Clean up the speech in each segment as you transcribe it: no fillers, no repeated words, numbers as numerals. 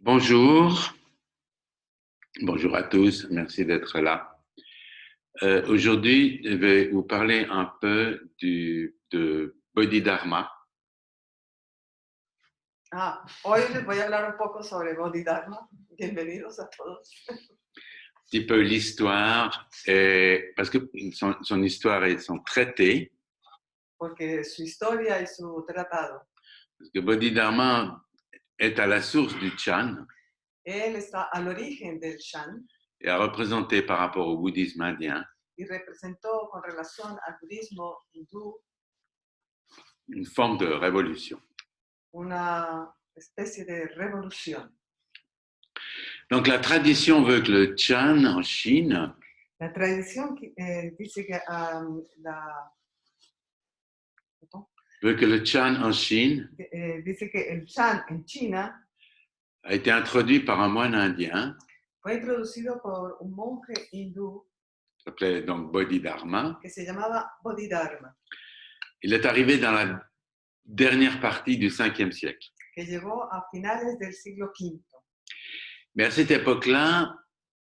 Bonjour, bonjour à tous, merci d'être là. Aujourd'hui, je vais vous parler un peu de Bodhidharma, Hoy les voy a hablar un poco sobre Bodhidharma. Bienvenidos a todos. un petit peu l'histoire, parce que son histoire et son traité, Porque su historia y su tratado. parce que Bodhidharma est à la source du Chan Él está al origen del Shan et a représenté par rapport au bouddhisme indien y representó con relación al budismo hindú une forme de révolution. una especie de revolución. Donc la tradition veut que le Chan en Chine La tradición dice que veut que le Chan en Chine dice que el Shan en China a été introduit par un moine indien, fue introducido por un monje hindú qui s'appelait donc Bodhidharma. que se llamaba Bodhidharma, Il est arrivé dans la dernière partie du 5e siècle. que llegó a finales del siglo V. Mais à cette époque-là,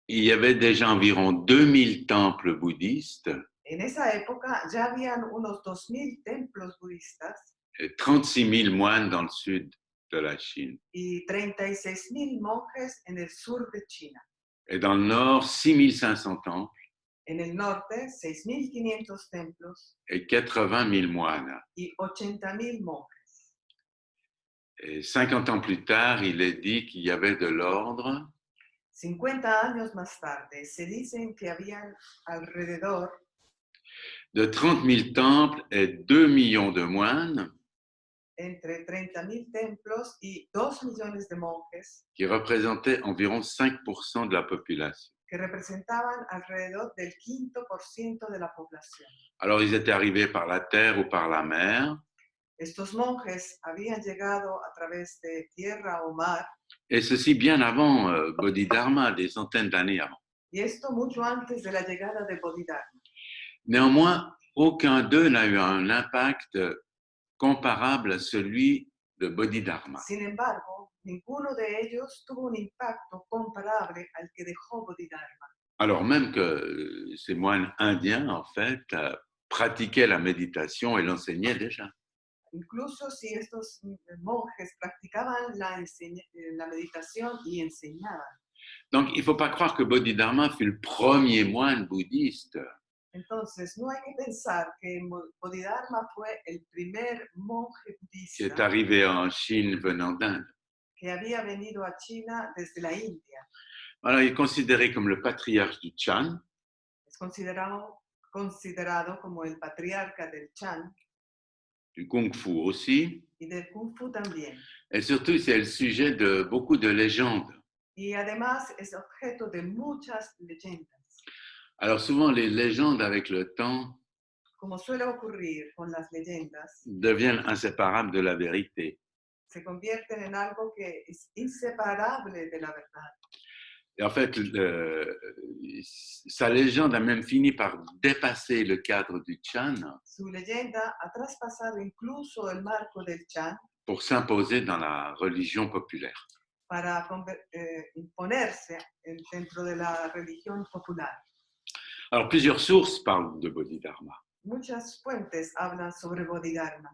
il y avait déjà environ 2000 temples bouddhistes En esa época ya habían unos 2000 templos budistas et 36 000 moines dans le sud de la Chine. y 36.000 monjes en el sur de China. Et dans le nord, 6500 temples En el norte, 6.500 templos et 80 000 moines. y 80.000 monjes. Et 50 ans plus tard, il est dit qu'il y avait de l'ordre 50 años más tarde, se dicen que habían alrededor de 30 000 temples et 2 millions de moines entre 30.000 templos y 2 millones de monjes qui représentaient environ 5% de la population. que representaban alrededor del 5% de la población. Alors, ils étaient arrivés par la terre ou par la mer. Estos monjes habían llegado a través de tierra o mar, Et ceci bien avant Bodhidharma, des centaines d'années avant. y esto mucho antes de la llegada de Bodhidharma. Néanmoins, aucun d'eux n'a eu un impact comparable à celui de Bodhidharma. Sin embargo, ninguno de ellos tuvo un impacto comparable al que dejó Bodhidharma. Alors même que ces moines indiens, en fait, pratiquaient la méditation et l'enseignaient déjà. Incluso si estos monjes practicaban la meditación y enseñaban. Donc, il ne faut pas croire que Bodhidharma fut le premier moine bouddhiste. Entonces, no hay que pensar que Bodhidharma fue el primer monje Qui est budista arrivé en Chine venant d'Inde. que había venido a China desde la India. Alors, il est considéré comme le patriarche du Chan. Es considerado como el patriarca del Chan Du Kung Fu aussi. y del Kung Fu también. Et surtout, c'est le sujet de beaucoup de légendes. Y además es objeto de muchas leyendas. Alors souvent, les légendes, avec le temps, Como suele ocurrir con las leyendas, deviennent inséparables de la vérité. se convierten en algo que es inseparable de la verdad. Et en fait, sa légende a même fini par dépasser le cadre du Chan Su leyenda ha traspasado incluso el marco del Chan pour s'imposer dans la religion populaire. para imponerse dentro de la religión popular. Alors, plusieurs sources parlent de Bodhidharma. Muchas fuentes hablan sobre Bodhidharma.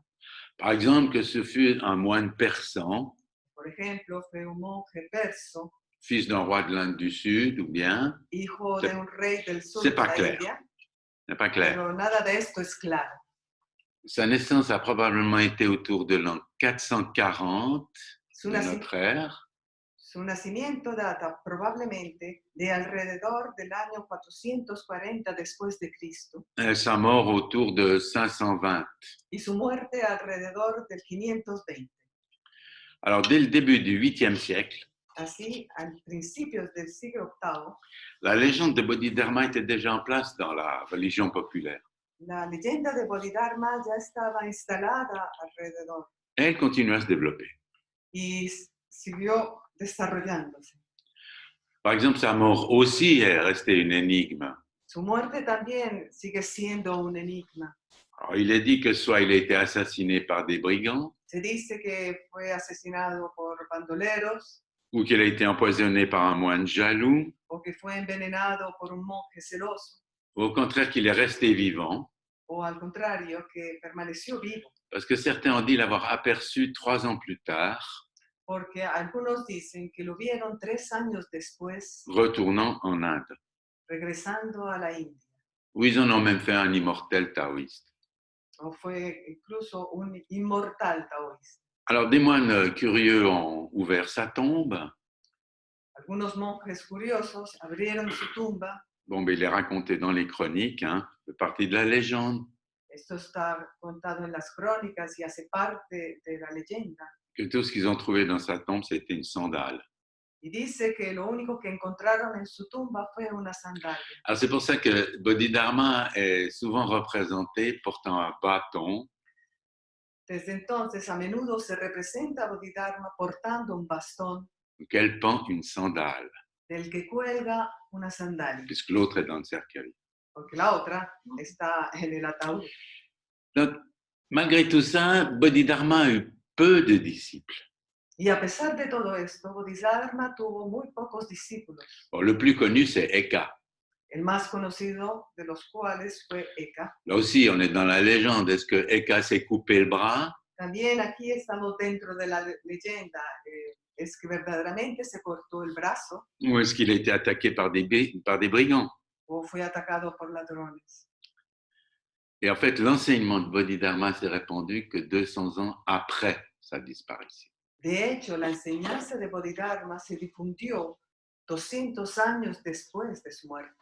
Par exemple, que ce fut un moine persan, Por ejemplo, fue un monje perso, fils d'un roi de l'Inde du Sud, ou bien, hijo de un rey del sur c'est de pas la clair. India, n'est pas clair. pero nada de esto es claro. Sa naissance a probablement été autour de l'an 440 Su, de notre ère. Su nacimiento data probablemente de alrededor del año 440 después de Cristo. Et sa mort autour de 520. Y su muerte alrededor del 520. Alors, dès le début du 8e siècle, Así, a principios del siglo VIII, la légende de Bodhidharma était déjà en place dans la religion populaire. la leyenda de Bodhidharma ya estaba instalada alrededor. Et elle continue à se développer. Y siguió desarrollándose. Par exemple, sa mort aussi est restée une énigme. Su muerte también sigue siendo un enigma. Alors, il est dit que soit il a été assassiné par des brigands, Se dice que fue asesinado por bandoleros, ou qu'il a été empoisonné par un moine jaloux, o que fue envenenado por un monje celoso, ou au contraire qu'il est resté vivant, o al contrario, que permaneció vivo, parce que certains ont dit l'avoir aperçu 3 ans plus tard, porque algunos dicen que lo vieron 3 años después, retournant en Inde, regresando a la India, où ils en ont même fait un immortel taoïste. o fue incluso un inmortal taoísta. Alors des moines curieux ont ouvert sa tombe. Algunos monjes curiosos abrieron su tumba. Bon, ben, il est raconté dans les chroniques, hein, fait partie de la légende, Esto está contado en las crónicas y hace parte de la leyenda. que tout ce qu'ils ont trouvé dans sa tombe, c'était une sandale. Y dice que lo único que encontraron en su tumba fue una sandalia. Alors c'est pour ça que Bodhidharma est souvent représenté portant un bâton, Desde entonces, a menudo se representa a Bodhidharma portando un bastón auquel pend une sandale, del que cuelga una sandalia, puisque l'autre est dans le cercueil. porque la otra está en el ataúd. Donc, malgré tout ça, Bodhidharma a eu peu de disciples. Y a pesar de todo esto, Bodhidharma tuvo muy pocos discípulos. Bon, le plus connu, c'est Eka. El más conocido de los cuales fue Eka. Là aussi, on est dans la légende. Est-ce que Eka s'est coupé le bras? También aquí estamos dentro de la leyenda. Es que verdaderamente se cortó el brazo Ou est-ce qu'il a été attaqué par des brigands? o fue atacado por ladrones. Et en fait, l'enseignement de Bodhidharma s'est répandu que 200 ans après sa disparition. De hecho, la enseñanza de Bodhidharma se difundió 200 años después de su muerte.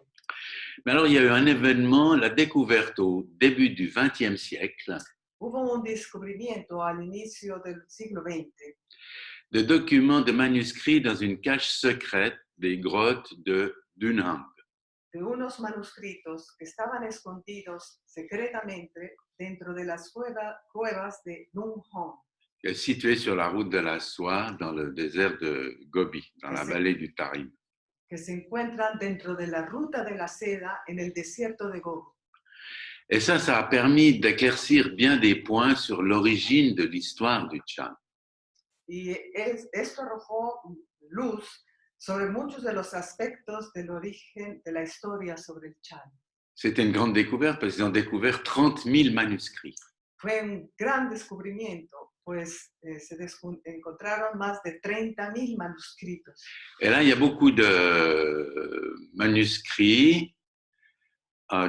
Mais alors, il y a eu un événement, la découverte au début du XXe siècle Hubo un descubrimiento al inicio del siglo XX de documents, de manuscrits dans une cache secrète des grottes de Dunhuang. de unos manuscritos que estaban escondidos secretamente dentro de las cuevas de Dunhuang, Situé sur la route de la soie dans le désert de Gobi, dans la vallée du Tarim. que se encuentran dentro de la ruta de la seda en el desierto de Gobi. Et ça a permis d'éclaircir bien des points sur l'origine de l'histoire du Chan. Y esto arrojó luz sobre muchos de los aspectos del origen de la historia sobre el Chan. C'était une grande découverte parce qu'ils ont découvert 30 000 manuscrits. Fue un gran descubrimiento, pues se encontraron más de 30.000 manuscritos. Et là, il y a beaucoup de manuscrits,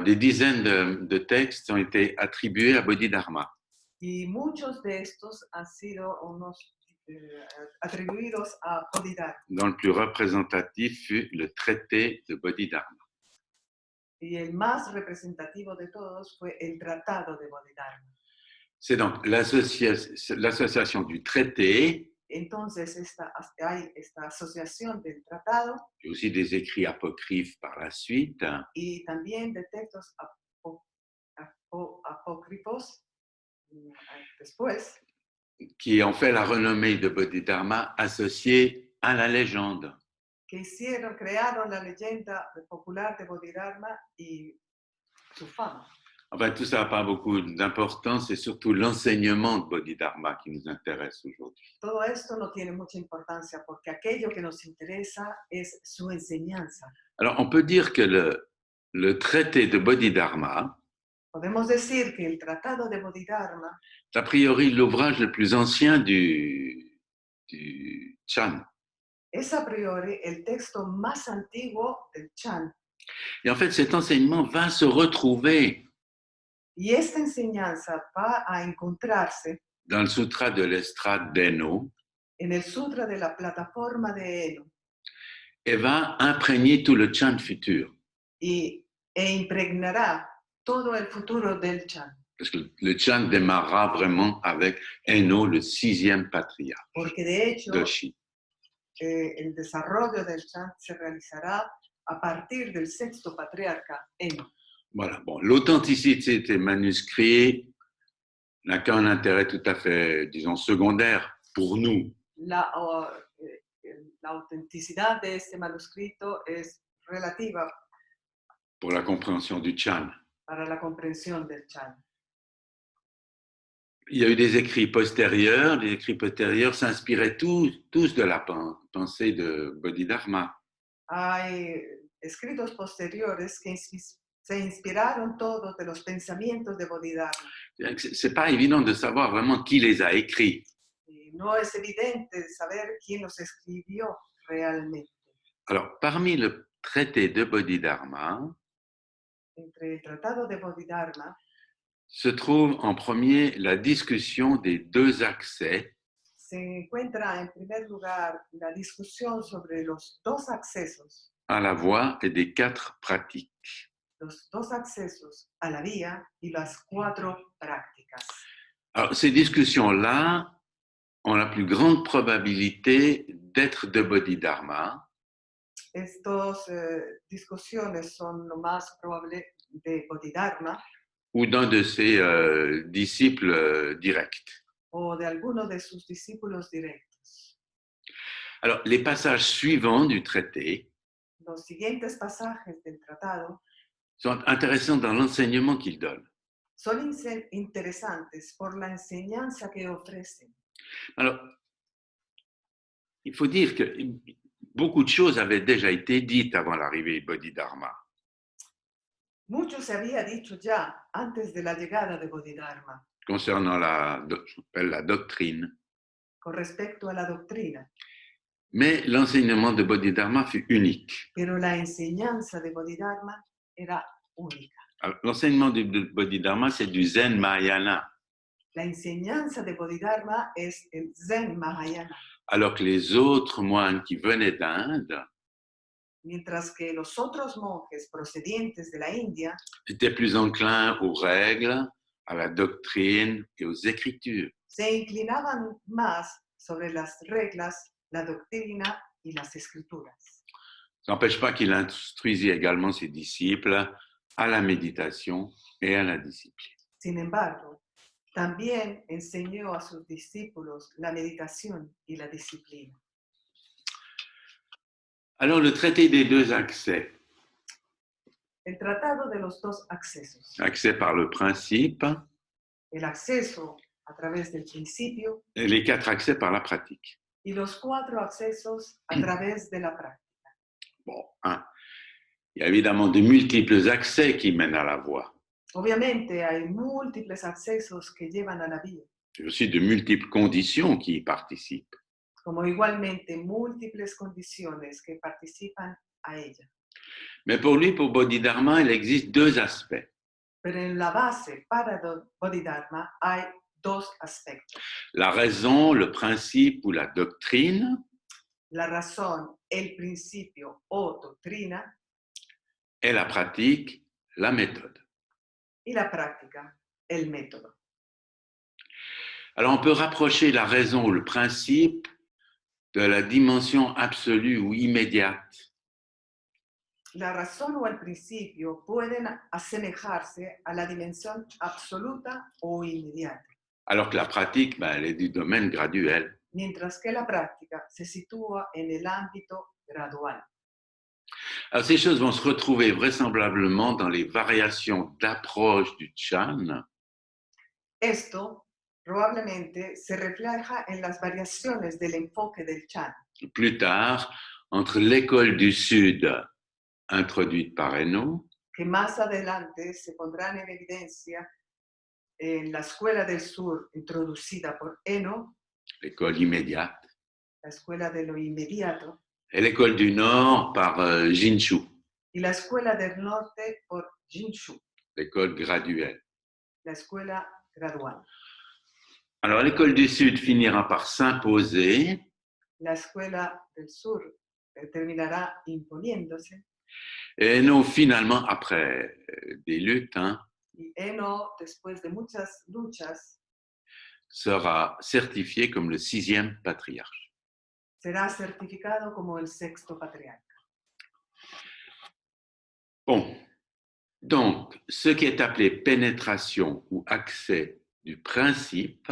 des dizaines de textes ont été attribués à Bodhidharma. Y muchos de estos han sido atribuidos a Bodhidharma. Dont le plus représentatif fut le traité de Bodhidharma. Y el más representativo de todos fue el Tratado de Bodhidharma. C'est donc l'association du traité, Entonces hay esta asociación del tratado et aussi des écrits apocryphes par la suite, y también de textos apócrifos después, qui ont fait la renommée de Bodhidharma associée à la légende. que crearon la leyenda popular de Bodhidharma y su fama. Enfin, tout ça n'a pas beaucoup d'importance, c'est surtout l'enseignement de Bodhidharma qui nous intéresse aujourd'hui. Todo esto no tiene mucha importancia porque aquello que nos interesa es su enseñanza. Alors, on peut dire que le traité de Bodhidharma, Podemos decir que el Tratado de Bodhidharma c'est a priori l'ouvrage le plus ancien du Chan. es a priori el texto más antiguo del Chan. Et en fait, cet enseignement va se retrouver Y esta enseñanza va a encontrarse dans le Sutra de l'estrade d'Eno en el Sutra de la plataforma de Eno et va imprégner tout le Chan futur. e impregnará todo el futuro del Chan. Parce que le Chan démarrera vraiment avec Eno, le 6e patriarche Porque de hecho, de Shi. el desarrollo del Chan se realizará a partir del sexto patriarca Eno. Voilà. Bon, l'authenticité des manuscrits n'a qu'un intérêt tout à fait, disons, secondaire pour nous. La autenticidad de este manuscrito es relativa Pour la compréhension du Chan. para la comprensión del Chan. il y a eu des écrits postérieurs. Les écrits postérieurs s'inspiraient tous de la pensée de Bodhidharma. Hay escritos posteriores que se inspiraron todos de los pensamientos de Bodhidharma. C'est pas évident de savoir vraiment qui les a écrits. Y no es evidente saber quién los escribió realmente. Alors, parmi le traité de Bodhidharma, Entre el Tratado de Bodhidharma se trouve en premier la discussion des deux accès se encuentra en primer lugar la discusión sobre los dos accesos, à la voie et des 4 pratiques. los dos accesos a la vía y las 4 prácticas. Alors, ces discussions-là ont la plus grande probabilité d'être de Bodhidharma, Estas discusiones son lo más probable de Bodhidharma ou d'un de ses disciples directs. o de alguno de sus discípulos directos. Alors, les passages suivants du traité Los siguientes pasajes del tratado sont intéressants dans l'enseignement qu'il donne. son interesantes por la enseñanza que ofrecen. Alors, il faut dire que beaucoup de choses avaient déjà été dites avant l'arrivée de Bodhidharma. Mucho se había dicho ya antes de la llegada de Bodhidharma Concernant la doctrine. con respecto a la doctrina, Mais l'enseignement de Bodhidharma fut unique. pero la enseñanza de Bodhidharma era única. Alors, l'enseignement de Bodhidharma, c'est du Zen Mahayana, La enseñanza de Bodhidharma es el Zen Mahayana, alors que les autres moines qui venaient d'Inde mientras que los otros monjes procedientes de la India étaient plus enclins aux règles, à la doctrine et aux écritures. se inclinaban más sobre las reglas, la doctrina y las escrituras. Ça n'empêche pas qu'il instruisit également ses disciples à la méditation et à la discipline. Sin embargo, también enseñó a sus discípulos la meditación y la disciplina. Alors, le traité des deux accès, El tratado de los dos accesos, accès par le principe el acceso a través del principio et les 4 accès par la pratique. y los 4 accesos a través de la práctica. Bon, il y a évidemment de multiples accès qui mènent à la voie. Obviamente hay múltiples accesos que llevan a la vía, Il y a aussi de multiples conditions qui y participent. como igualmente múltiples condiciones que participan a ella. Mais pour lui, pour Bodhidharma, il existe 2 aspects. Pero en la base para Bodhidharma hay 2 aspectos. La raison, le principe ou la doctrine, La razón, el principio o doctrina, et la pratique, la méthode. y la práctica, el método. Alors, on peut rapprocher la raison ou le principe de la dimension absolue ou immédiate. La razón o el principio pueden asemejarse a la dimensión absoluta o inmediata, Alors que la pratique, elle est du domaine graduel. mientras que la práctica se sitúa en el ámbito gradual. Alors, ces choses vont se retrouver vraisemblablement dans les variations d'approche du Chan, Esto probablemente se refleja en las variaciones del enfoque del Chan, plus tard, entre l'école du Sud, introduite par Eno, que más adelante se pondrán en evidencia en la Escuela del Sur introducida por Eno, l'école immédiate, la Escuela de lo Inmediato, et l'école du Nord par Jinshu, y la Escuela del Norte por Jinshu, l'école graduelle. la Escuela Gradual. Alors, l'école du Sud finira par s'imposer, La Escuela del Sur terminará imponiéndose, et Eno, finalement, après des luttes, y Eno, después de muchas luchas, sera certifié comme le 6e patriarche. será certificado como el 6º patriarca. Bon, donc, ce qui est appelé pénétration ou accès du principe,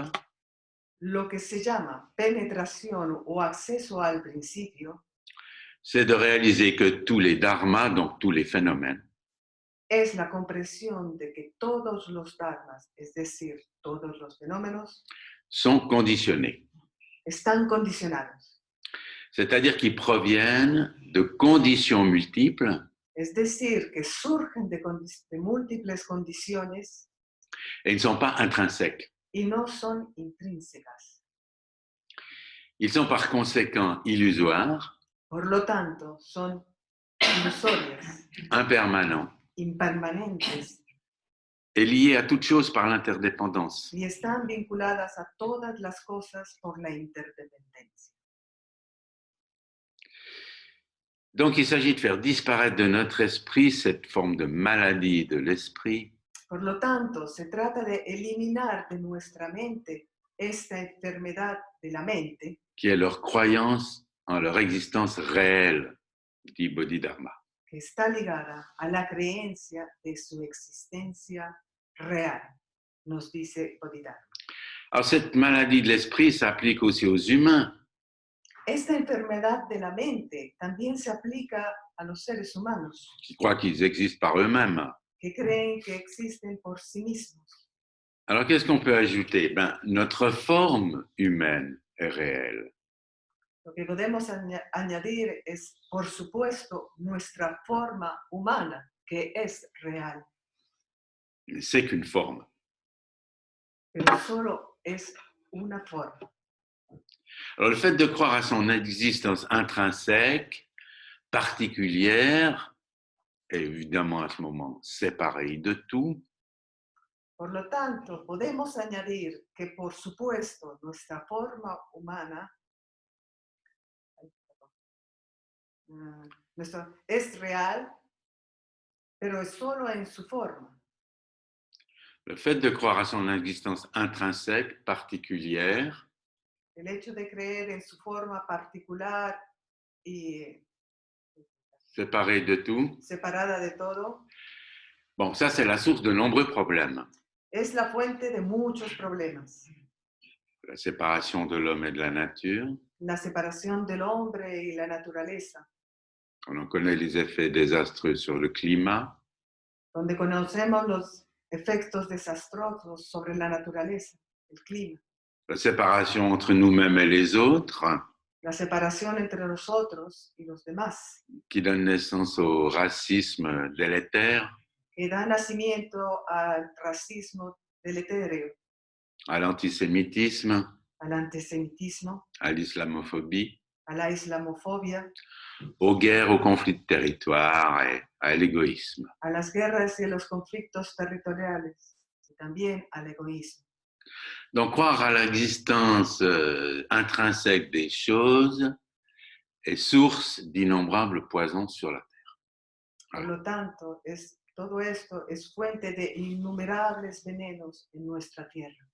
Lo que se llama penetración o acceso al principio c'est de réaliser que tous les dharmas, donc tous les phénomènes, es la comprensión de que todos los dharmas, es decir, todos los fenómenos, sont conditionnés. están condicionados. C'est-à-dire qu'ils proviennent de conditions multiples Es decir, que surgen de múltiples condiciones et ils ne sont pas intrinsèques. y no son intrínsecas. Ils sont par conséquent illusoires, Por lo tanto, son ilusorias, impermanents impermanentes et liés à toute chose par l'interdépendance. y están vinculadas a todas las cosas por la interdependencia. Donc il s'agit de faire disparaître de notre esprit cette forme de maladie de l'esprit Por lo tanto, se trata de eliminar de nuestra mente esta enfermedad de la mente, qui est leur croyance en leur existence réelle, dit Bodhidharma. que está ligada a la creencia de su existencia real, nos dice Bodhidharma. Alors cette maladie de l'esprit s'applique aussi aux humains. Esta enfermedad de la mente también se aplica a los seres humanos, Qui croient qu'ils existent par eux-mêmes. que creen que existen por sí mismos. Alors qu'est-ce qu'on peut ajouter? Notre forme humaine est réelle. Lo que podemos añadir es, por supuesto, nuestra forma humana, que es real, C'est qu'une forme. pero solo es una forma. Alors le fait de croire à son existence intrinsèque, particulière, et évidemment à ce moment séparée de tout, Por lo tanto, podemos añadir que, por supuesto, nuestra forma humana es real, pero es solo en su forma. le fait de croire à son existence intrinsèque, particulière, El hecho de creer en su forma particular y séparée de tout, separada de todo, bon, ça c'est la source de nombreux problèmes. es la fuente de muchos problemas. La séparation de l'homme et de la nature, La separación del hombre y la naturaleza, on en connaît les effets désastreux sur le climat, donde conocemos los efectos desastrosos sobre la naturaleza, el clima, la séparation entre nous-mêmes et les autres, la separación entre nosotros y los demás, qui donne naissance au racisme délétère, que da nacimiento al racismo deletérea, à l'antisémitisme, al antisemitismo, à l'islamophobie, a la islamofobia, aux guerres, aux conflits de territoire et à l'égoïsme. a las guerras y a los conflictos territoriales y también al egoísmo. Donc croire à l'existence intrinsèque des choses est source d'innombrables poisons sur la terre. Por lo tanto, todo esto es fuente de innumerables venenos en nuestra tierra.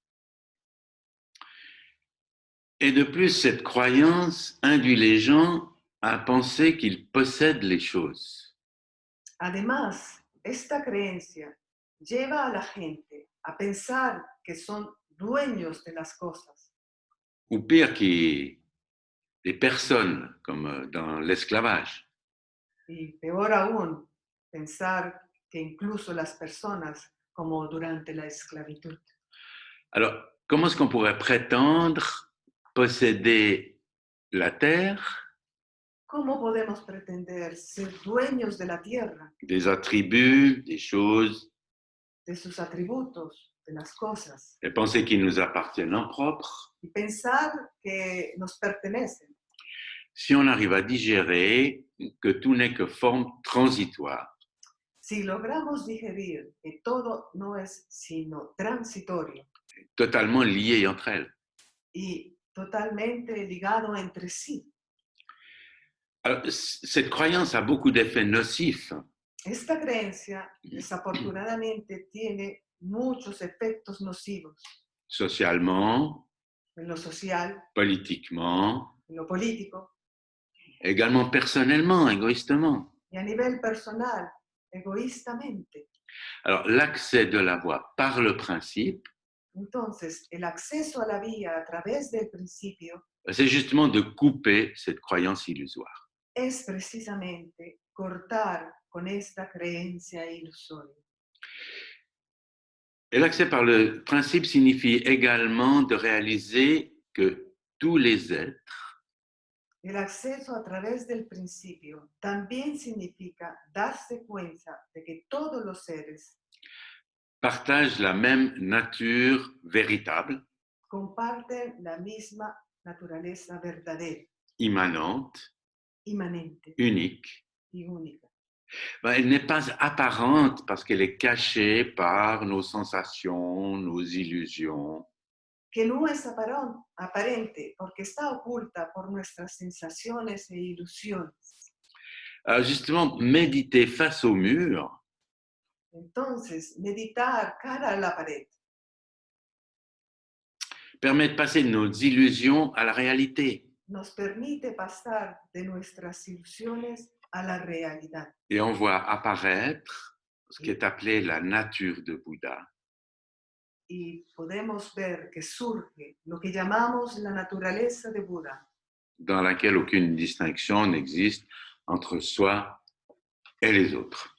Et de plus, cette croyance induit les gens à penser qu'ils possèdent les choses. Además, esta creencia lleva a la gente a pensar que son dueños de las cosas, Ou pire, des personnes, comme dans l'esclavage. y peor aún, pensar que incluso las personas, como durante la esclavitud. Alors, comment est-ce qu'on pourrait prétendre posséder la terre, ¿Cómo podemos pretender ser dueños de la tierra, des attributs, des choses, de sus atributos, de las cosas, et penser qu'ils nous appartiennent en propre, y pensar que nos pertenecen? si on arrive à digérer que tout n'est que forme transitoire, Si logramos digerir que todo no es sino transitorio totalement liées entre elles. y totalmente ligado entre sí. Alors, cette croyance a beaucoup d'effets nocifs. Esta creencia, desafortunadamente, tiene muchos efectos nocivos Socialement, en lo social, politiquement, en lo político également personnellement, égoïstement. y a nivel personal, egoístamente. Alors, l'accès de la voie par le principe, Entonces, el acceso a la vía a través del principio c'est justement de couper cette croyance illusoire. es precisamente cortar con esta creencia ilusoria. Et l'accès par le principe signifie également de réaliser que tous les êtres El acceso a través del principio también significa darse cuenta de que todos los seres partagent la même nature véritable, comparten la misma naturaleza verdadera, immanente, inmanente unique. y única. Elle n'est pas apparente parce qu'elle est cachée par nos sensations, nos illusions. Que no es aparente porque está oculta por nuestras sensaciones e ilusiones. Alors justement, méditer face au mur, Entonces, meditar cara a la pared permet de passer de nos illusions à la réalité. nos permite pasar de nuestras ilusiones a la realidad. Et on voit apparaître ce qui est appelé la nature de Bouddha. Y podemos ver que surge lo que llamamos la naturaleza de Buda, Dans laquelle aucune distinction n'existe entre soi et les autres.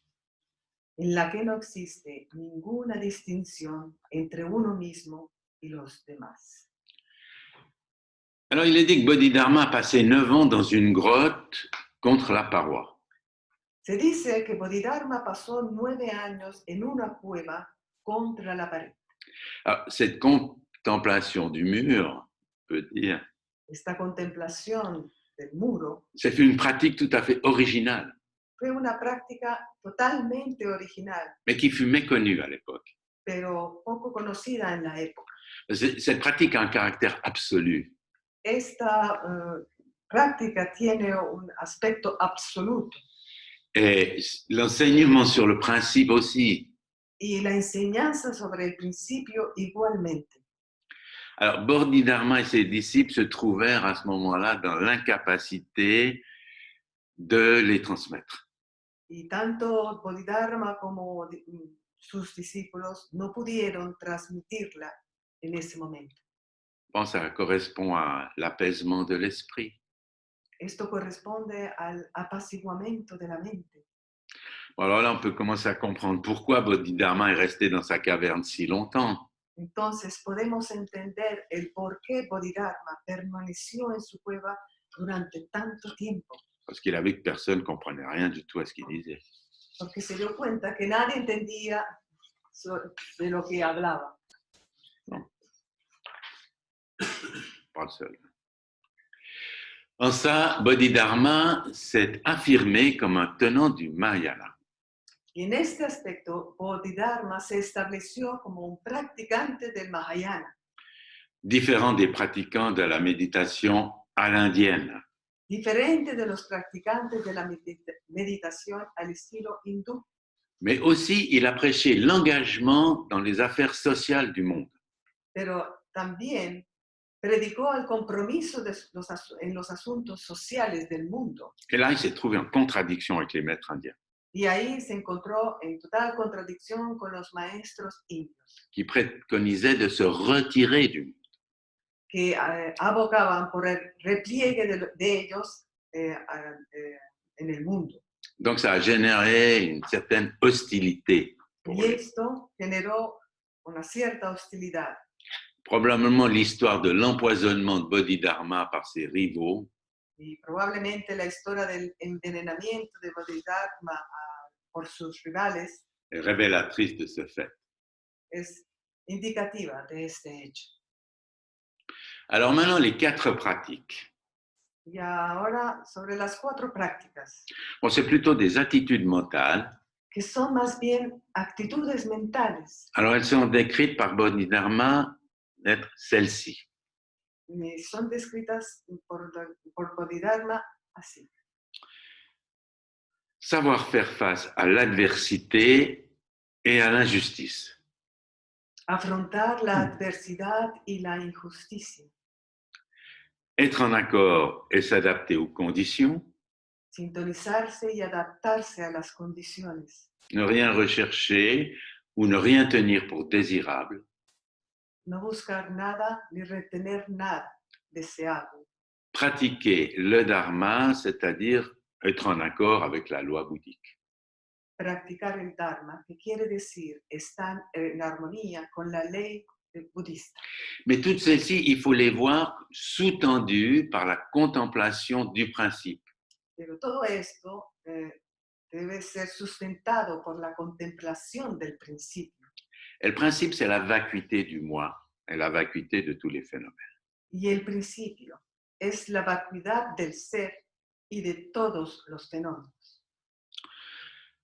en la que no existe ninguna distinción entre uno mismo y los demás. Alors il est dit que Bodhidharma a passé 9 ans dans une grotte contre la paroi. Se dice que Bodhidharma pasó 9 años en una cueva contra la pared. Alors, cette contemplation du mur, on peut dire, Esta contemplación del muro c'est une pratique tout à fait originale, fue una práctica totalmente original, mais qui fut méconnue à l'époque. pero poco conocida en la época. Cette pratique a un caractère absolu. Esta práctica tiene un aspecto absoluto Et l'enseignement sur le principe aussi. y la enseñanza sobre el principio igualmente. Alors, Bodhidharma et ses disciples se trouvèrent à ce moment-là dans l'incapacité de les transmettre. Y tanto Bodhidharma como sus discípulos no pudieron transmitirla en ese momento. Bon, ça correspond à l'apaisement de l'esprit. Esto corresponde al apaciguamiento de la mente. Bon, alors là, on peut commencer à comprendre pourquoi Bodhidharma est resté dans sa caverne si longtemps. Entonces podemos entender el por qué Bodhidharma permaneció en su cueva durante tanto tiempo. Parce qu'il a vu que personne ne comprenait rien du tout à ce qu'il disait. Porque se dio cuenta que nadie entendía de lo que hablaba. Pas le seul. En ça, Bodhidharma s'est affirmé comme un tenant du Mahayana. Y en este aspecto, Bodhidharma se estableció como un practicante del Mahayana, Différent des pratiquants de la méditation à l'indienne. diferente de los practicantes de la meditación al estilo hindú. Mais aussi, il a prêché l'engagement dans les affaires sociales du monde. Pero también predicó el compromiso en los asuntos sociales del mundo. Et là, il s'est trouvé en contradiction avec les maîtres indiens, Y ahí se encontró en total contradicción con los maestros indios, qui préconisaient de se retirer du monde. que abocaban por el repliegue de ellos en el mundo. Donc, ça a généré une certaine hostilité. Y esto generó una cierta hostilidad. Probablement l'histoire de l'empoisonnement de Bodhidharma par ses rivaux Y probablemente la historia del envenenamiento de Bodhidharma por sus rivales est révélatrice de ce fait. es indicativa de este hecho. Alors maintenant, les 4 pratiques. Y ahora sobre las 4 prácticas, Bon, c'est plutôt des attitudes mentales. que son más bien actitudes mentales. Alors, elles sont décrites par Bodhidharma d'être celles-ci. Son descritas por Bodhidharma así. Savoir faire face à l'adversité et à l'injustice. Afrontar la adversidad y la injusticia. Être en accord et s'adapter aux conditions. Sintonizarse y adaptarse a las condiciones. Ne rien rechercher ou ne rien tenir pour désirable. No buscar nada ni retener nada deseable. Pratiquer le dharma, c'est-à-dire être en accord avec la loi bouddhique. practicar el Dharma, que quiere decir estar en armonía con la ley budista. Mais toutes celles-ci, il faut les voir sous-tendues par la contemplation du principe. Pero todo esto debe ser sustentado por la contemplación del principio. Et le principe, c'est la vacuité du moi et la vacuité de tous les phénomènes. Y el principio es la vacuidad del ser y de todos los fenómenos.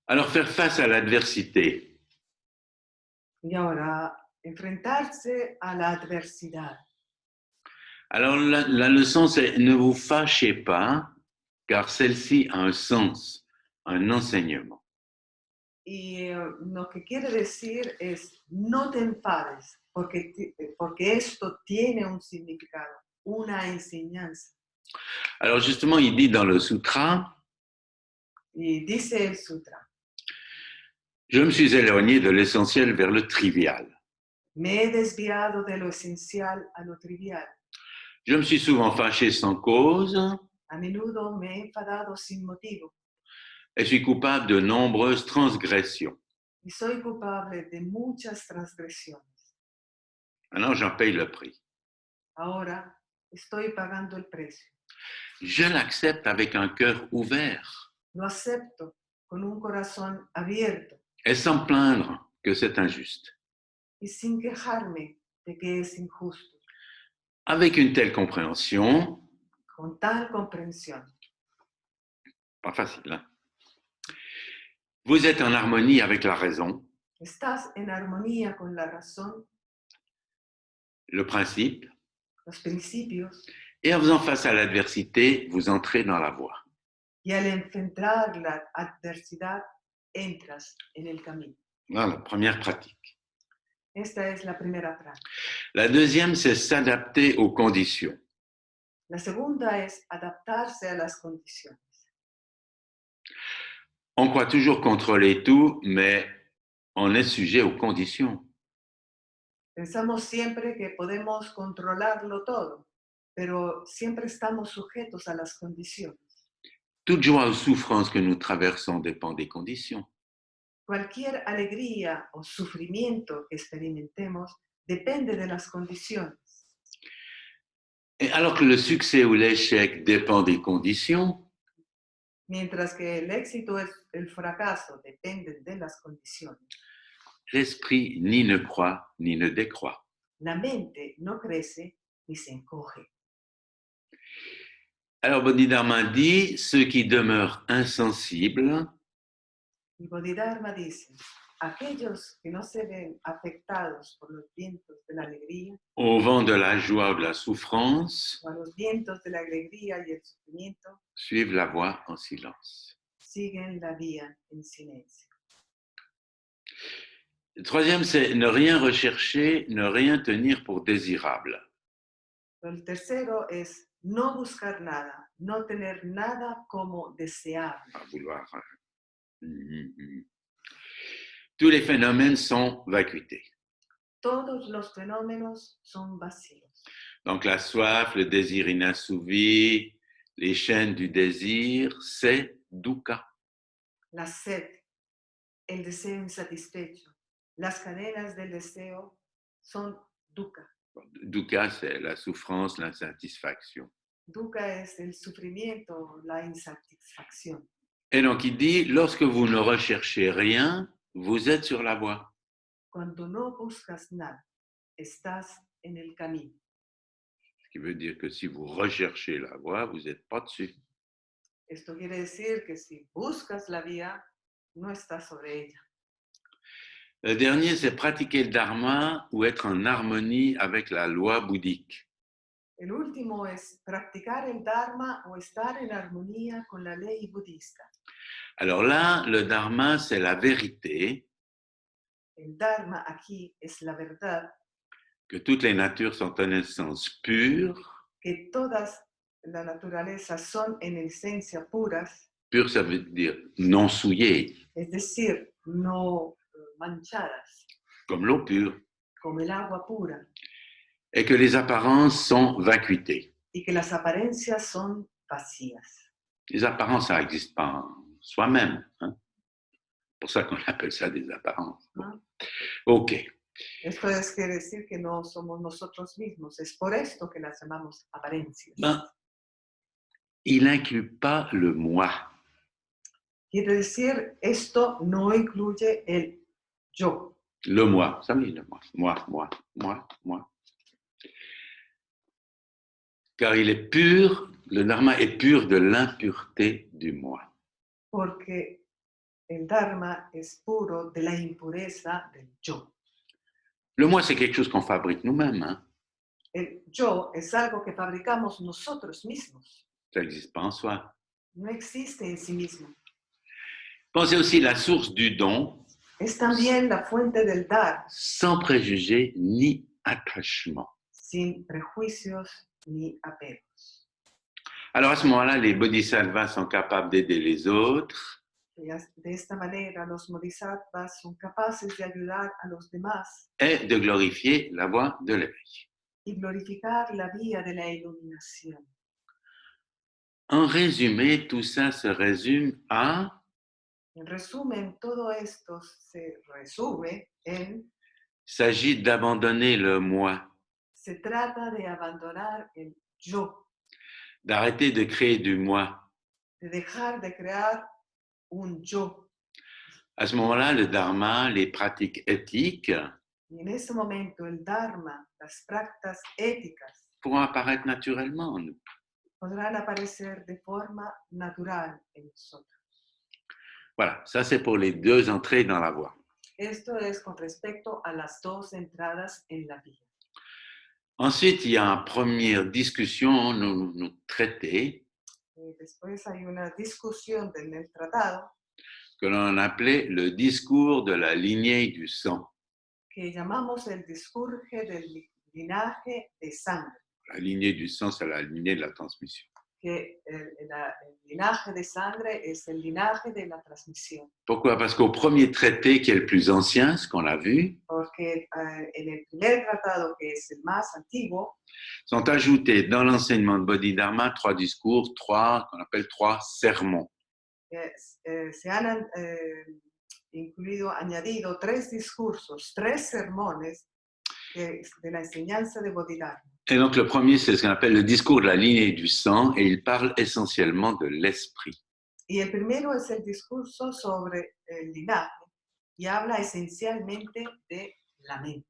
Alors, faire face à l'adversité, Y ahora, enfrentarse a la adversidad. alors la leçon, c'est ne vous fâchez pas, car celle-ci a un sens, un enseignement. Y lo que quiere decir es no te enfades, porque esto tiene un significado, una enseñanza. Alors justement, il dit dans le sutra, Y dice el sutra, je me suis éloigné de l'essentiel vers le trivial. me he desviado de lo esencial a lo trivial. Je me suis souvent fâché sans cause A menudo me he enfadado sin motivo et suis coupable de nombreuses transgressions. y soy culpable de muchas transgresiones. Maintenant, j'en paye le prix. Ahora estoy pagando el precio. Je l'accepte avec un cœur ouvert Lo acepto con un corazón abierto et sans plaindre que c'est injuste. y sin quejarme de que es injusto. Avec une telle compréhension, Con tal comprensión, pas facile, hein? Vous êtes en harmonie avec la raison, estás en armonía con la razón, le principe, los principios, et en faisant face à l'adversité, vous entrez dans la voie. y al enfrentar la adversidad, entras en el camino. Voilà, première pratique. Esta es la primera práctica. La deuxième, c'est s'adapter aux conditions. La segunda es adaptarse a las condiciones. On croit toujours contrôler tout, mais on est sujet aux conditions. Pensamos siempre que podemos controlarlo todo, pero siempre estamos sujetos a las condiciones. Toute joie ou souffrance que nous traversons dépend des conditions. Cualquier alegría o sufrimiento que experimentemos depende de las condiciones. Et alors que le succès ou l'échec dépend des conditions, Mientras que el éxito y el fracaso dependen de las condiciones. l'esprit ni ne croit ni ne décroît. La mente no crece ni se encoge. Alors Bodhidharma dit, ceux qui demeurent insensibles Y Bodhidharma dice, aquellos que no se ven afectados por los vientos de la alegría au vent de la joie ou de la souffrance o a los vientos de la alegría y el sufrimiento, suivent la voie en silence. siguen la vía en silencio. Le troisième, c'est ne rien rechercher, ne rien tenir pour désirable. El tercero es no buscar nada, no tener nada como deseable. À vouloir. Tous les phénomènes sont vacuités. Todos los fenómenos son vacíos. Donc la soif, le désir inassouvi, les chaînes du désir, c'est dukkha. La sed, el deseo insatisfecho, las cadenas del deseo son dukkha. Dukkha, c'est la souffrance, l'insatisfaction. Dukkha es el sufrimiento, la insatisfacción. Et donc il dit, lorsque vous ne recherchez rien, vous êtes sur la voie. Cuando no buscas nada, estás en el camino. Ce qui veut dire que si vous recherchez la voie, vous n'êtes pas dessus. Esto quiere decir que si buscas la vía, no estás sobre ella. Le dernier, c'est pratiquer le dharma ou être en harmonie avec la loi bouddhique. El último es practicar el Dharma o estar en armonía con la ley budista. Alors là, le dharma, c'est la vérité, El Dharma aquí es la verdad, que toutes les natures sont en essence pure. que todas la naturaleza son en esencia puras, Pure, ça veut dire non souillée, es decir, no manchadas, comme l'eau pure, como el agua pura, et que les apparences sont vacuités. y que las apariencias son vacías. Les apparences, ça n'existe pas en soi-même. Hein? pour ça qu'on appelle ça des apparences. ¿no? Ok. Esto es quiere decir que no somos nosotros mismos. Es por esto que las llamamos apariencias. Ben, il n'inclut pas le moi. Quiere decir, esto no incluye el yo. Le moi, ça oui, le moi. Car il est pur, le dharma est pur de l'impureté du moi. Porque el Dharma es puro de la impureza del yo. Le moi, c'est quelque chose qu'on fabrique nous-mêmes. Hein. El yo es algo que fabricamos nosotros mismos. Ça n'existe pas en soi. No existe en sí mismo. Pensez aussi la source du don, Es también la fuente del dar, sans préjugés ni attachement. sin prejuicios ni apegos. Alors à ce moment-là, les bodhisattvas sont capables d'aider les autres. De esta manera, los bodhisattvas son capaces de ayudar a los demás Et de glorifier la voie de l'éveil. y glorificar la vía de la iluminación. En résumé, tout ça se résume à En resumen, todo esto se resume en s'agit d'abandonner le moi, se trata de abandonar el yo, d'arrêter de créer du moi. de dejar de crear un yo. À ce moment-là, le dharma, les pratiques éthiques Y en ese momento el Dharma, las prácticas éticas, pourront apparaître naturellement en nous. podrán aparecer de forma natural en nosotros. Voilà, ça c'est pour les deux entrées dans la voie. Esto es con respecto a las dos entradas en la vía. Ensuite, il y a une première discussion, nos traités, Después hay una discusión en el tratado que l'on appelait le discours de la lignée du sang. que llamamos el discurso del linaje de sangre. La lignée du sang, c'est la lignée de la transmission. Que el linaje de sangre es el linaje de la transmisión. Pourquoi? Parce qu'au premier traité, qui est le plus ancien, ce qu'on a vu, Porque en el primer tratado, que es el más antiguo, sont ajoutés dans l'enseignement de Bodhidharma 3 discours, qu'on appelle 3 sermons. se han añadido 3 discursos, 3 sermones de la enseñanza de Bodhidharma. Et donc le premier, c'est ce qu'on appelle le discours de la lignée du sang, et il parle essentiellement de l'esprit. Y el primero es el discurso sobre el linaje y habla esencialmente de la mente.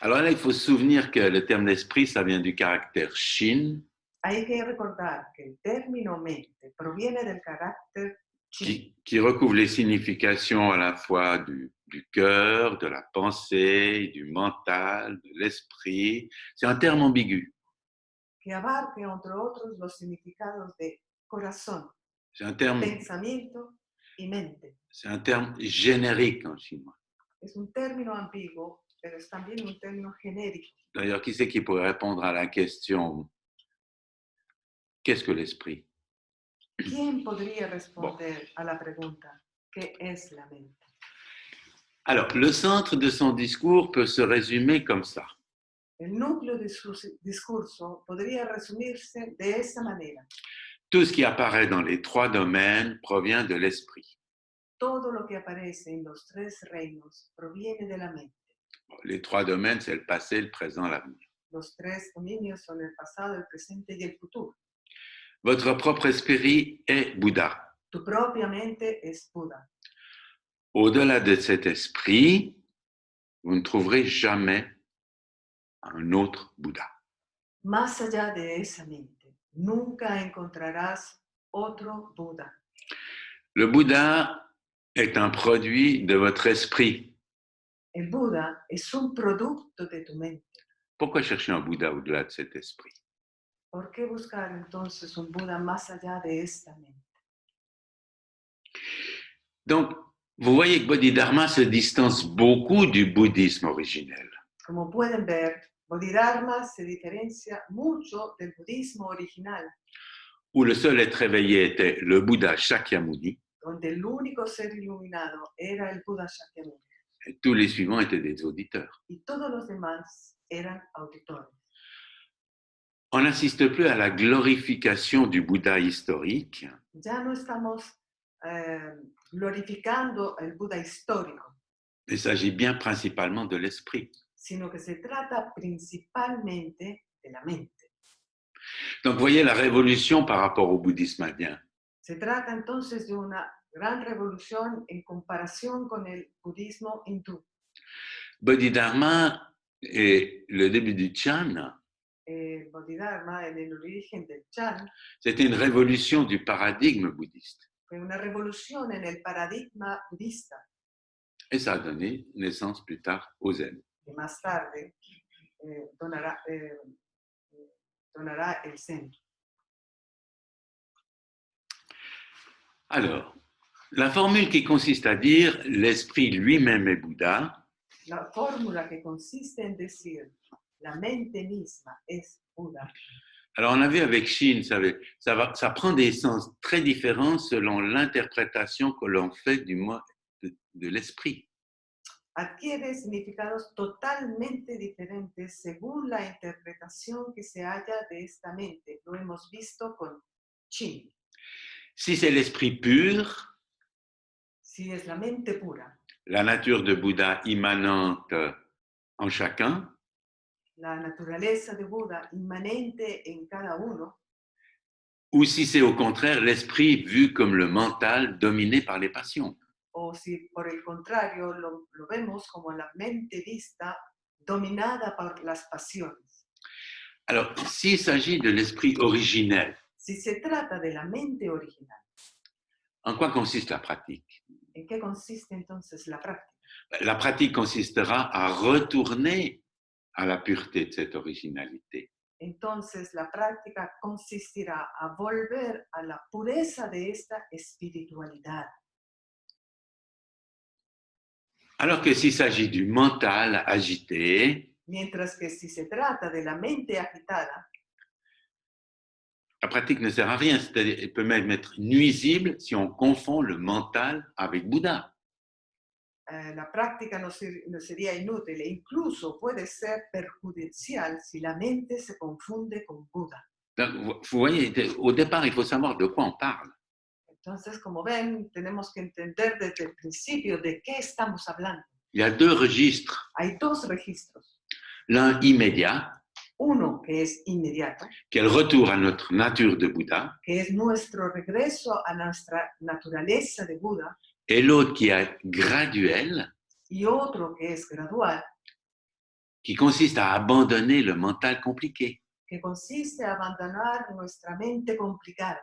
Alors là, il faut se souvenir que le terme d'esprit, ça vient du caractère shin, Hay que recordar que el término mente proviene del carácter chi, qui recouvre les significations à la fois du cœur, de la pensée, du mental, de l'esprit. C'est un terme ambigu. que abarca, entre otros, los significados de corazón, C'est un terme, pensamiento y mente. c'est un terme générique en chinois. Es un término ambiguo, pero es también un término genérico. D'ailleurs, qui c'est qui pourrait répondre à la question « Qu'est-ce que l'esprit ?» ¿Quién podría responder a la pregunta ¿qué es la mente? Alors, le centre de son discours peut se résumer comme ça. El núcleo de su discurso podría resumirse de esta manera. Tout ce qui apparaît dans les 3 domaines provient de l'esprit. Todo lo que aparece en los 3 reinos proviene de la mente. Les 3 domaines, c'est le passé, le présent, l'avenir. Los 3 dominios son el pasado, el presente y el futuro. Votre propre esprit est Bouddha. Tu propia mente es Buda. Au-delà de cet esprit, vous ne trouverez jamais un autre Bouddha. Más allá de esa mente, nunca encontrarás otro Buda. Le Bouddha est un produit de votre esprit. El Buda es un producto de tu mente. Pourquoi chercher un Bouddha au-delà de cet esprit? ¿Por qué buscar entonces un Buda más allá de esta mente? Donc, vous voyez que Bodhidharma se distance beaucoup du bouddhisme originel. Como pueden ver, Bodhidharma se diferencia mucho del budismo original, Où le seul être éveillé était le Bouddha Shakyamuni, donde el único ser iluminado era el Buda Shakyamuni et tous les suivants étaient des auditeurs. y todos los demás eran auditores. On n'assiste plus à la glorification du Bouddha historique, Ya no estamos glorificando el Buda histórico, Il s'agit bien principalement de l'esprit. sino que se trata principalmente de la mente. Donc, vous voyez la révolution par rapport au bouddhisme indien. Se trata entonces de una gran revolución en comparación con el budismo hindú. Bodhidharma et le début du Chan, Bodhidharma, en el origen del Chan, c'était une révolution du paradigme bouddhiste. fue una revolución en el paradigma budista, Et ça a donné naissance plus tard au Zen. que más tarde donará el Zen. Alors, la formule qui consiste à dire l'esprit lui-même est Bouddha, La fórmula que consiste en decir la mente misma es Buda. alors on a vu avec Shin, ça prend des sens très différents selon l'interprétation que l'on fait du mot de l'esprit. Adquiere significados totalmente diferentes según la interpretación que se haya de esta mente. Lo hemos visto con Chin. Si c'est l'esprit pur, Si es la mente pura, la nature de Bouddha immanente en chacun, la naturaleza de Buda inmanente en cada uno, ou si c'est au contraire l'esprit vu comme le mental dominé par les passions. o si por el contrario lo vemos como la mente vista dominada por las pasiones. Alors, s'il s'agit de l'esprit originel, Si se trata de la mente original, en quoi consiste la pratique? ¿en qué consiste entonces la práctica? La pratique consistera à retourner à la pureté de cette originalité. Entonces la práctica consistirá a volver a la pureza de esta espiritualidad. Alors que s'il s'agit du mental agité, Mientras que si se trata de la mente agitada, la pratique ne sert à rien, c'est-à-dire elle peut même être nuisible si on confond le mental avec Bouddha. la práctica no sería inútil e incluso puede ser perjudicial si la mente se confunde con Buda. Donc, vous voyez, au départ, il faut savoir de quoi on parle. Entonces, como ven, tenemos que entender desde el principio de qué estamos hablando. Il y a deux registres, Hay dos registros. l'un immédiat, Uno que es inmediato, qui est le retour à notre nature de Bouddha, que es nuestro regreso a nuestra naturaleza de Buda, et l'autre qui est graduel, y otro que es gradual, qui consiste à abandonner le mental compliqué. que consiste en abandonar nuestra mente complicada.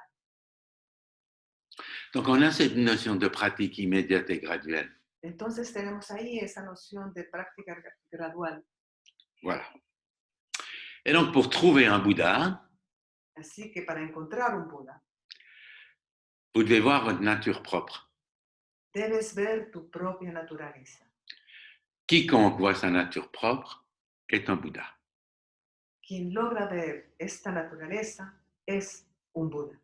Donc, on a cette notion de pratique immédiate et graduelle. Entonces tenemos ahí esa noción de práctica gradual. Voilà. Et donc, pour trouver un Bouddha, Así que para encontrar un Buda, vous devez voir votre nature propre. debes ver tu propia naturaleza. Quiconque voit sa nature propre est un Bouddha. Quien logra ver esta naturaleza es un Buda.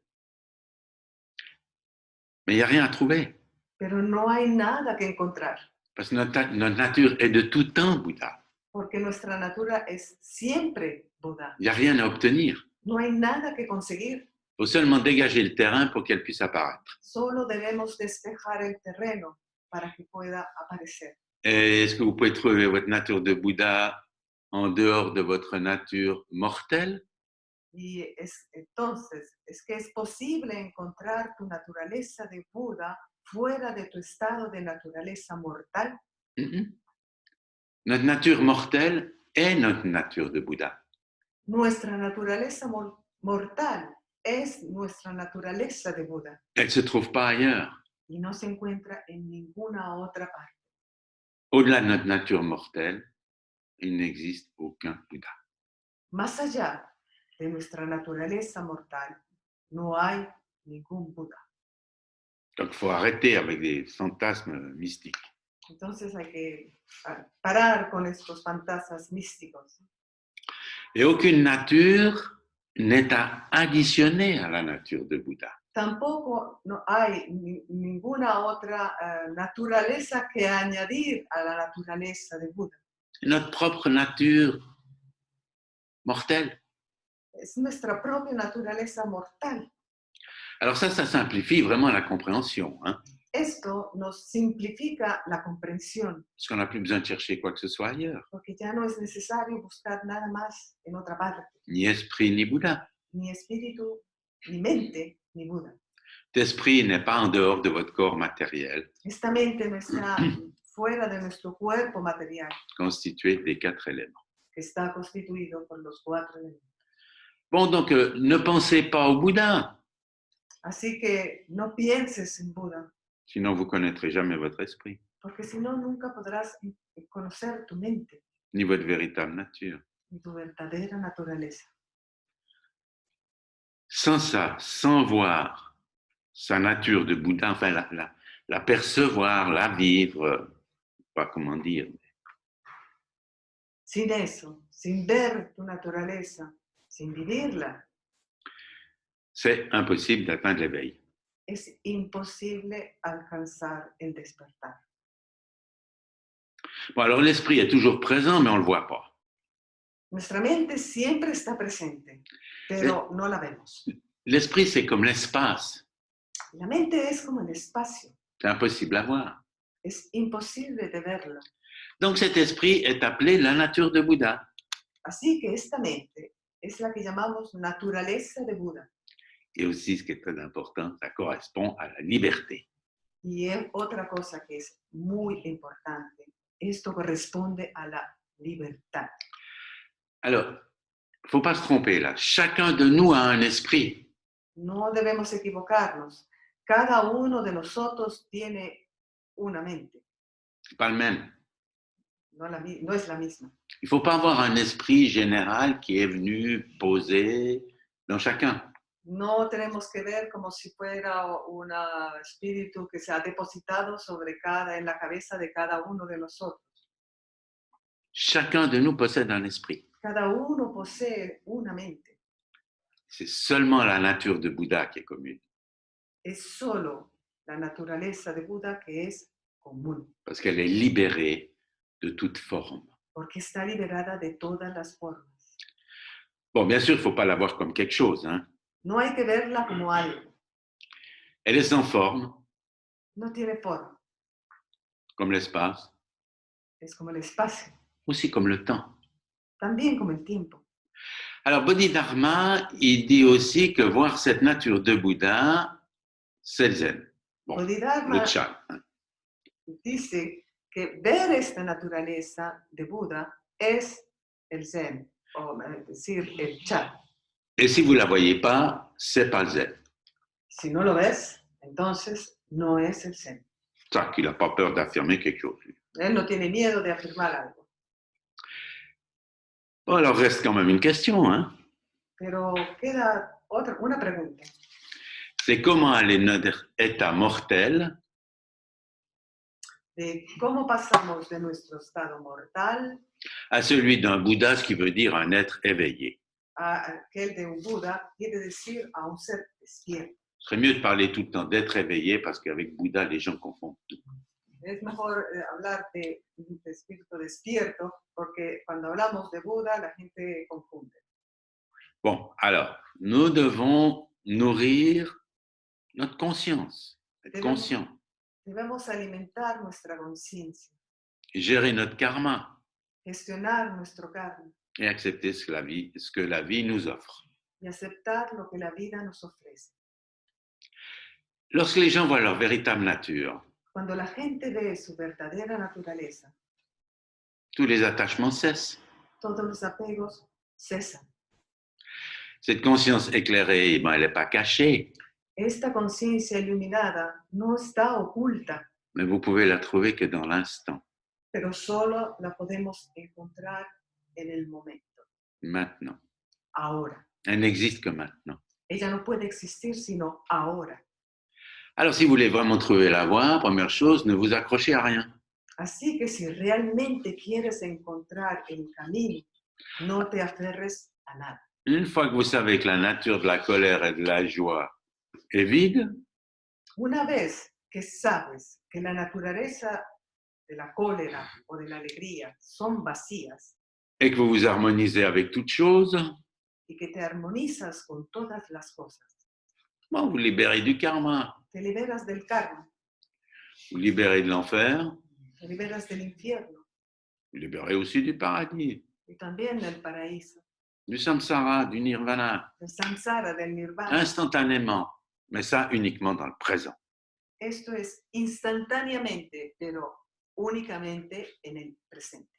Mais il n'y a rien à trouver, Pero no hay nada que encontrar, parce que notre nature est de tout temps Bouddha. porque nuestra natura es siempre Buda. Il n'y a rien à obtenir. No hay nada que conseguir. Il faut seulement dégager le terrain pour qu'elle puisse apparaître. Solo debemos despejar el terreno para que pueda aparecer. Et est-ce que vous pouvez trouver votre nature de Bouddha en dehors de votre nature mortelle? Y entonces, es que es posible encontrar tu naturaleza de Buda fuera de tu estado de naturaleza mortal. Notre nature mortelle est notre nature de Bouddha. Nuestra naturaleza mortal es nuestra naturaleza de Buda Elle ne se trouve pas ailleurs. y no se encuentra en ninguna otra parte. Au-delà de notre nature mortelle, il n'existe aucun Bouddha. Más allá de nuestra naturaleza mortal, no hay ningún Buda. Donc, il faut arrêter avec des fantasmes mystiques. Entonces hay que parar con estos fantasmas místicos. Et aucune nature n'est à additionner à la nature de Bouddha. Tampoco no hay ninguna otra naturaleza que añadir a la naturaleza de Buda. Notre propre nature mortelle. Es nuestra propia naturaleza mortal. Alors ça simplifie vraiment la compréhension, hein, Esto nos simplifica la comprensión, parce qu'on n'a plus besoin de chercher quoi que ce soit ailleurs, porque ya no es necesario buscar nada más en otra parte, ni esprit ni Bouddha. ni espíritu, ni mente, ni Buda. Cet esprit n'est pas en dehors de votre corps matériel, Esta mente no está fuera de nuestro cuerpo material, constitué des 4 éléments. que está constituido por los 4 elementos. Bon, donc ne pensez pas au Bouddha, Así que no pienses en Buda, sinon vous connaîtrez jamais votre esprit, porque si no, nunca podrás conocer tu mente ni votre véritable nature. ni tu verdadera naturaleza. Sans ça, sans voir sa nature de Bouddha, enfin la percevoir, la vivre, pas comment dire. Sin eso, sin ver tu naturaleza, sin vivirla, C'est impossible d'atteindre l'éveil. es imposible alcanzar el despertar. Bon, alors l'esprit est toujours présent, mais on ne le voit pas. Nuestra mente siempre está presente, pero no la vemos. L'esprit, c'est comme l'espace. La mente es como el espacio, C'est impossible à voir. es imposible de verlo. Donc cet esprit est appelé la nature de Bouddha. Así que esta mente es la que llamamos naturaleza de Buda. Et aussi, ce qui est très important, ça correspond à la liberté. Y es otra cosa que es muy importante. Esto corresponde a la libertad. Alors, il ne faut pas se tromper là. Chacun de nous a un esprit. No debemos equivocarnos. Cada uno de nosotros tiene una mente. C'est pas le même. No es la misma. Il ne faut pas avoir un esprit général qui est venu poser dans chacun. No tenemos que ver como si fuera un espíritu que se ha depositado en la cabeza de cada uno de nosotros. Chacun de nous possède un esprit. Cada uno posee una mente. C'est seulement la nature de Bouddha qui est commune. Es solo la naturaleza de Buda que es común. Parce qu'elle est libérée de toute forme. Porque está liberada de todas las formas. Bon, bien sûr, il ne faut pas la voir comme quelque chose, hein. No hay que verla como algo. Elle est sans forme, No tiene forma. comme l'espace, Es como el espacio. aussi comme le temps. También como el tiempo. Alors, Bodhidharma, il dit aussi que voir cette nature de Bouddha, c'est le zen. Bon, Bodhidharma le chan. dice que ver esta naturaleza de Buda es el zen, o decir, el chan. Et si vous ne la voyez pas, c'est pas le zen. Si no lo ves, entonces no es el zen. Ça, qu'il n'a pas peur d'affirmer quelque chose. Él no tiene miedo de afirmar algo. Bon, alors reste quand même une question, hein. Pero queda una pregunta. C'est comment aller de notre état mortel De cómo pasamos de nuestro estado mortal à celui d'un Bouddha, ce qui veut dire un être éveillé. a aquel de un Buda, quiere decir a un ser despierto. Ce serait mieux de parler tout le temps d'être éveillé parce qu'avec Bouddha, les gens confondent tout. Es mejor hablar de espíritu despierto porque cuando hablamos de Buda la gente confunde. Bon, alors, nous devons nourrir notre conscience, être conscient, Debemos alimentar nuestra conciencia, gérer notre karma gestionar nuestro karma et accepter ce que la vie nous offre. y aceptar lo que la vida nos ofrece. Lorsque les gens voient leur véritable nature, Cuando la gente ve su verdadera naturaleza, tous les attachements cessent. todos los apegos cesan. Cette conscience éclairée, ben, elle n'est pas cachée, Esta conciencia iluminada no está oculta, mais vous pouvez la trouver que dans l'instant, pero solo la podemos encontrar en el momento, maintenant. ahora. Elle n'existe que maintenant. Ella no puede existir sino ahora. Alors, si vous voulez vraiment trouver la voie, première chose, ne vous accrochez à rien. Así que si realmente quieres encontrar el camino, no te aferres a nada. Une fois que vous savez que la nature de la colère et de la joie est vide, Una vez que sabes que la naturaleza de la cólera o de la alegría son vacías et que vous vous harmonisez avec toute chose, y que te armonizas con todas las cosas, Bon, vous libérez du karma, te liberas del karma, vous libérez de l'enfer, te liberas del infierno vous libérez aussi du paradis, y también del paraíso, du samsara, du nirvana, del samsara, del nirvana. instantanément, mais ça uniquement dans le présent. Esto es instantáneamente, pero únicamente en el presente.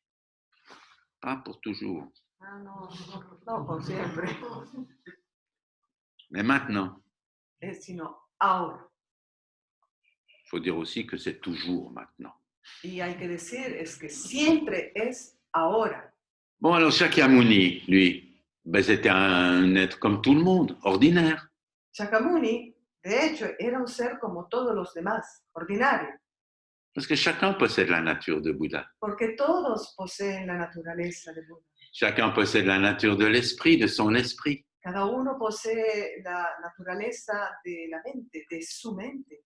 Pas pour toujours, Ah, no, no por siempre, mais maintenant. sino ahora. Il faut dire aussi que c'est toujours maintenant. Y hay que decir es que siempre es ahora. Bon, alors Shakyamuni, lui, ben, c'était un être comme tout le monde, ordinaire. Shakyamuni, de hecho, era un ser como todos los demás, ordinario, Parce que chacun possède la nature de Bouddha. porque todos poseen la naturaleza de Buda. Chacun possède la nature de l'esprit, de son esprit. Cada uno posee la naturaleza de la mente, de su mente.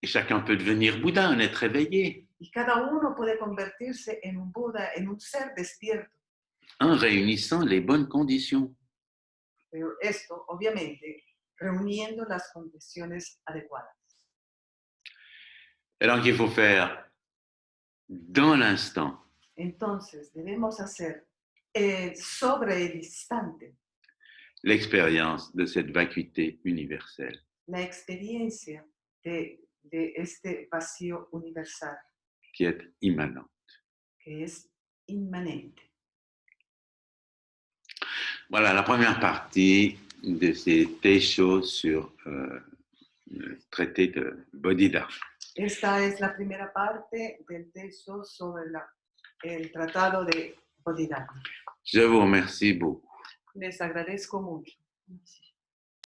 Et chacun peut devenir Bouddha, un être éveillé. Y cada uno puede convertirse en un Buda, en un ser despierto. En réunissant les bonnes conditions. Pero esto, obviamente, reuniendo las condiciones adecuadas. Et donc, il faut faire dans l'instant Entonces, debemos hacer sobre el instante l'expérience de cette vacuité universelle la experiencia de este vacío universal qui est immanente. que es inmanente. Voilà la première partie de ces Teisho sur le traité de Bodhidharma. Esta es la primera parte del texto sobre el tratado de Bodhidharma. Je vous remercie beaucoup. Les agradezco mucho.